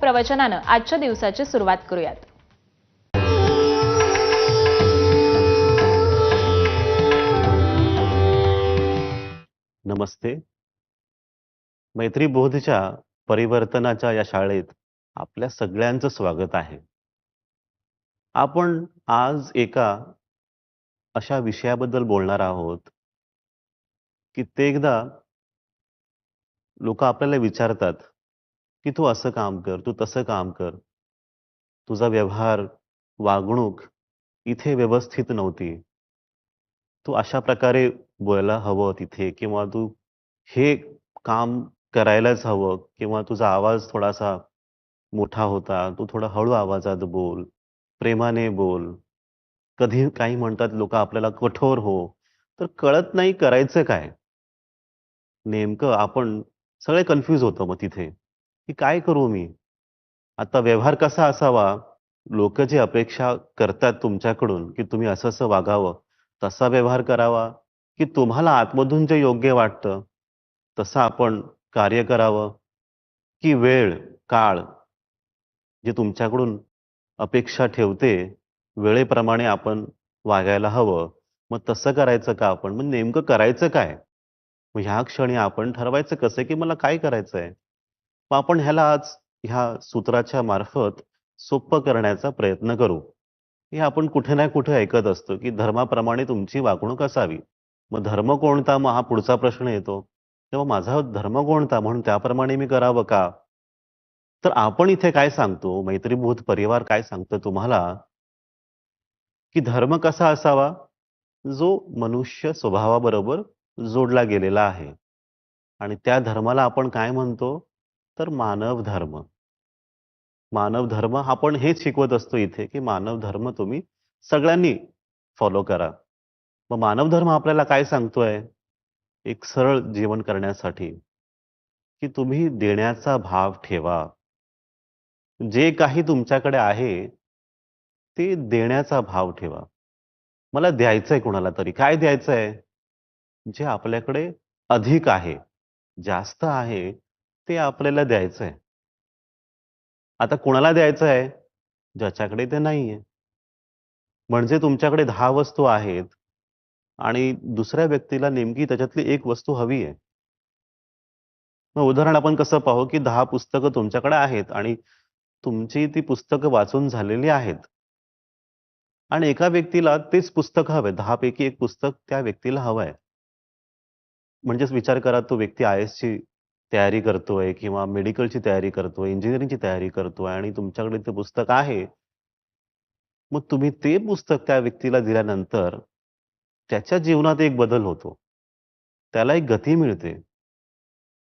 प्रवचनानं आजच्या दिवसाची सुरुवात करूयात. नमस्ते. मैत्री बोधच्या परिवर्तनाच्या या शाळेत आपल्या सगळ्यांचं स्वागत आहे. आपण आज एका अशा विषयाबद्दल बोलणार आहोत, कित्येकदा लोक आपल्याला विचारतात, की तू असं काम कर, तू तसं काम कर. तुझा व्यवहार, वागणूक इथे व्यवस्थित नव्हती. तू अशा प्रकारे बोलायला हवं तिथे किंवा तू हे काम करायलाच हवं किंवा तुझा आवाज थोडासा मोठा होता, तू थोडा हळू आवाजात बोल, प्रेमाने बोल. कधी काही म्हणतात लोकं आपल्याला कठोर हो. तर कळत नाही करायचं काय? नेमकं आपण सगळे कन्फ्यूज होतो मग तिथे, की काय करू मी? आता व्यवहार कसा असावा? लोकं जी अपेक्षा करतात तुमच्याकडून, की तुम्ही असं-असं वागावं, तसा व्यवहार करावा, की तुम्हाला आतमधून जे योग्य वाटतं, तसं आपण कार्य करावं, की वेळ, काळ जे तुमच्याकडून अपेक्षा ठेवते, वेळेप्रमाणे आपण वागायला हवं. मग तसं करायचं का आपण? मग नेमकं करायचं काय? मग ह्या क्षणी आपण ठरवायचं कसं, की मला काय करायचंय? मग आपण ह्याला आज ह्या सूत्राच्या मार्फत सोप्पं करण्याचा प्रयत्न करू. हे आपण कुठे ना कुठे ऐकत असतो, की धर्माप्रमाणे तुमची वागणूक असावी. मग धर्म कोणता? मग हा पुढचा प्रश्न येतो. तेव्हा माझा धर्म कोणता? म्हणून त्याप्रमाणे मी करावं का? तर आपण इथे काय सांगतो, मैत्रीभूत परिवार काय सांगतं तुम्हाला, की धर्म कसा असावा? जो मनुष्य स्वभावाबरोबर जोडला गेलेला आहे. आणि त्या धर्माला आपण काय म्हणतो? तर मानव धर्म. मानव धर्म आपण हेच शिकवत असतो इथे, की मानव धर्म तुम्ही सगळ्यांनी फॉलो करा. मग मानव धर्म आपल्याला काय सांगतोय? एक सरळ जीवन करण्यासाठी, की तुम्ही देण्याचा भाव ठेवा. जे काही तुमच्याकडे आहे, ते देण्याचा भाव ठेवा. मला द्यायचंय कुणाला तरी. काय द्यायचंय? जे आपल्याकडे अधिक आहे, जास्त आहे, ते आपल्याला द्यायचंय. आता कुणाला द्यायचं आहे? ज्याच्याकडे ते नाहीये. म्हणजे तुमच्याकडे 10 वस्तू आहेत आणि दुसऱ्या व्यक्तीला नेमकी त्याच्यातली एक वस्तू हवी आहे. मग उदाहरण आपण कसं पाहू, की 10 पुस्तकं तुमच्याकडे आहेत आणि तुमची ती पुस्तकं वाचून झालेली आहेत. आणि एका व्यक्तीला तेच पुस्तक हवंय. 10 पैकी 1 पुस्तक त्या व्यक्तीला हवंय. म्हणजेच विचार करा तो व्यक्ती आय-एसची तयारी करतोय किंवा मेडिकलची तयारी करतोय, इंजिनिअरिंगची तयारी करतोय आणि तुमच्याकडे ते पुस्तक आहे. मग तुम्ही ते पुस्तक त्या व्यक्तीला दिल्यानंतर त्याच्या जीवनात एक बदल होतो. त्याला एक गती मिळते.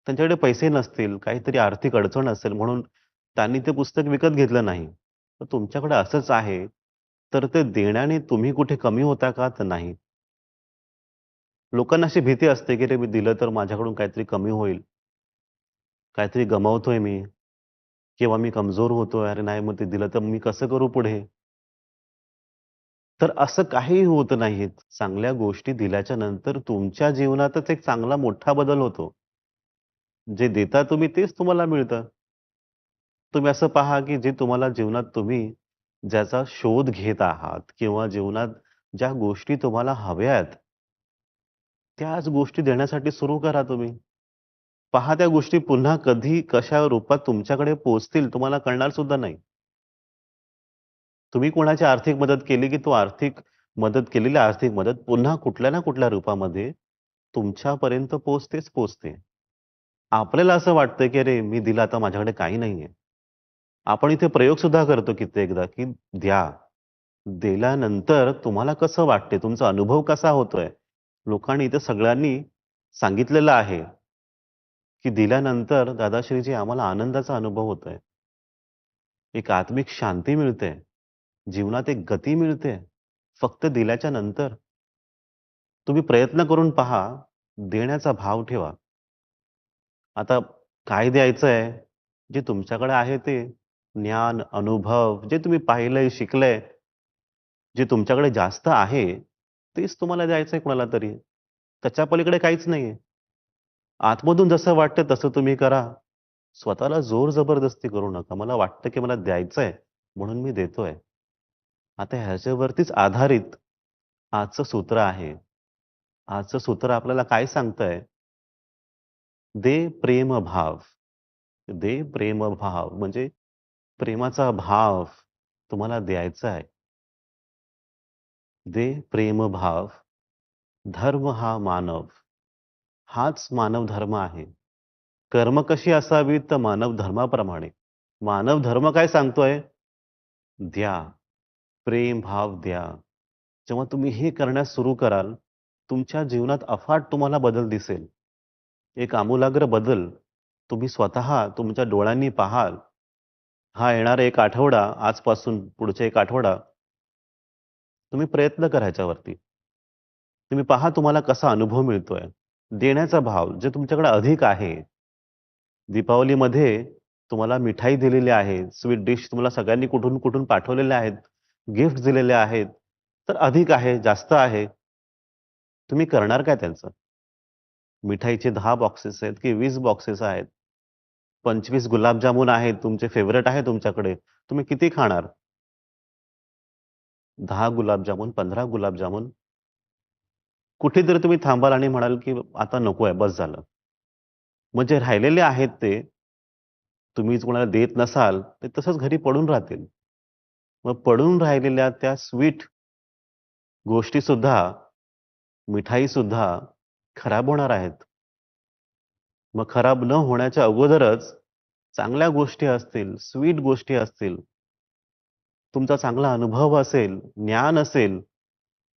त्यांच्याकडे पैसे नसतील, काहीतरी आर्थिक अडचण असेल म्हणून त्यांनी ते पुस्तक विकत घेतलं नाही. तर तुमच्याकडे असंच आहे, तर ते देण्याने तुम्ही कुठे कमी होता का? तर नाही. लोकांना अशी भीती असते, की "अरे, मी दिलं तर माझ्याकडून काहीतरी कमी होईल, काहीतरी गमावतोय मी किंवा मी कमजोर होतोय. अरे नाही, मग ते दिलं तर मी कसं करू पुढे?" तर असं काहीही होत नाहीये. चांगल्या गोष्टी दिल्याच्या नंतर तुमच्या जीवनातच एक चांगला मोठा बदल होतो. जे देता तुम्ही तेच तुम्हाला मिळतं. तुम्ही असं पहा, की जे तुम्हाला जीवनात तुम्ही ज्याचा शोध घेत आहात किंवा जीवनात ज्या गोष्टी तुम्हाला हव्यात, त्याच गोष्टी देण्यासाठी सुरू करा तुम्ही. पहा त्या गोष्टी पुन्हा कधी, कशा रूपात तुमच्याकडे पोहोचतील तुम्हाला कळणार सुद्धा नाही. तुम्ही कोणाची आर्थिक मदत केली, की तो मदत केलेली आर्थिक मदत पुन्हा कुठल्या ना कुठल्या रूपामध्ये तुमच्यापर्यंत पोहोचतेच पोहोचते. आपल्याला असं वाटतं, की "अरे, मी दिलं आता माझ्याकडे काही नाहीये." आपण इथे प्रयोग सुद्धा करतो कित्येकदा, की द्या. दिल्यानंतर तुम्हाला कसं वाटते? तुमचा अनुभव कसा होतोय? लोकांनी इथे सगळ्यांनी सांगितलेलं आहे, की दिल्यानंतर दादाश्रीजी आम्हाला आनंदाचा अनुभव होतोय. एक आत्मिक शांती मिळते. जीवनात एक गती मिळते. फक्त दिल्याच्या नंतर. तुम्ही प्रयत्न करून पहा, देण्याचा भाव ठेवा. आता काय द्यायचंय? जे तुमच्याकडे आहे ते ज्ञान, अनुभव जे तुम्ही पाहिलंय, शिकलंय, जे तुमच्याकडे जास्त आहे, तेच तुम्हाला द्यायचंय कोणाला तरी. त्याच्या पलीकडे काहीच नाहीये. आतमधून जसं वाटतं तसं तुम्ही करा. स्वतःला जोर जबरदस्ती करू नका. मला वाटतं की मला द्यायचंय म्हणून मी देतोय. आता ह्याच्यावरतीच आधारित आजचं सूत्र आहे. आजचं सूत्र आपल्याला काय सांगतंय? दे प्रेमभाव. दे प्रेमभाव म्हणजे प्रेमाचा भाव तुम्हाला द्यायचा आहे. दे प्रेमभाव. धर्म हा मानव. हाच मानव धर्म आहे. कर्म कशी असावीत तर मानव धर्माप्रमाणे. मानव धर्म काय सांगतोय? द्या. प्रेम भाव द्या. जेव्हा तुम्ही हे करण्यास सुरू कराल, तुमच्या जीवनात अफाट तुम्हाला बदल दिसेल. एक आमूलाग्र बदल तुम्ही स्वतः तुमच्या डोळ्यांनी पाहाल. हा येणारा एक आठवडा, आजपासून पुढचा एक आठवडा तुम्ही प्रयत्न करा ह्याच्यावरती. तुम्ही पहा तुम्हाला कसा अनुभव मिळतोय. देण्याचा भाव जे तुमच्याकडे अधिक आहे. दीपावलीमध्ये तुम्हाला मिठाई दिलेली आहे, स्वीट डिश तुम्हाला सगळ्यांनी कुठून-कुठून पाठवलेल्या आहेत, गिफ्ट दिलेले आहेत. तर अधिक आहे, जास्त आहे. तुम्ही करणार काय त्यांचं? मिठाईचे 10 बॉक्सेस आहेत की 20 बॉक्सेस आहेत. 25 गुलाबजामुन आहेत, तुमचे फेव्हरेट आहे तुमच्याकडे. तुम्ही किती खाणार? 10 गुलाबजामुन, 15 गुलाबजामुन. कुठेतरी तुम्ही थांबाल आणि म्हणाल, की आता नकोय, बस झालं. मग जे राहिलेले आहेत ते तुम्हीच कोणाला देत नसाल, ते तसंच घरी पडून राहतील. मग पडून राहिलेल्या त्या स्वीट गोष्टीसुद्धा, मिठाईसुद्धा खराब होणार आहेत. मग खराब न होण्याच्या अगोदरच चांगल्या गोष्टी असतील, स्वीट गोष्टी असतील, तुमचा चांगला अनुभव असेल, ज्ञान असेल,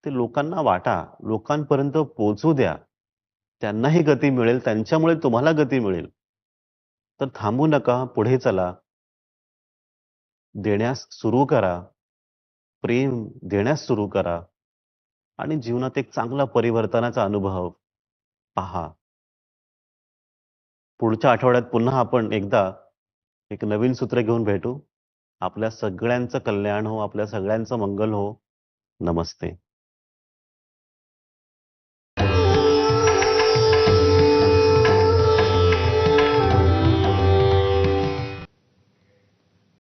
ते लोकांना वाटा, लोकांपर्यंत पोहोचू द्या. त्यांनाही गती मिळेल, त्यांच्यामुळे तुम्हाला गती मिळेल. तर थांबू नका, पुढे चला. देण्यास सुरू करा. प्रेम देण्यास सुरू करा आणि जीवनात एक चांगला परिवर्तनाचा अनुभव पहा. पुढच्या आठवड्यात पुन्हा आपण एकदा एक नवीन सूत्र घेऊन भेटू. आपल्या सगळ्यांचं कल्याण हो, आपल्या सगळ्यांचं मंगल हो. नमस्ते.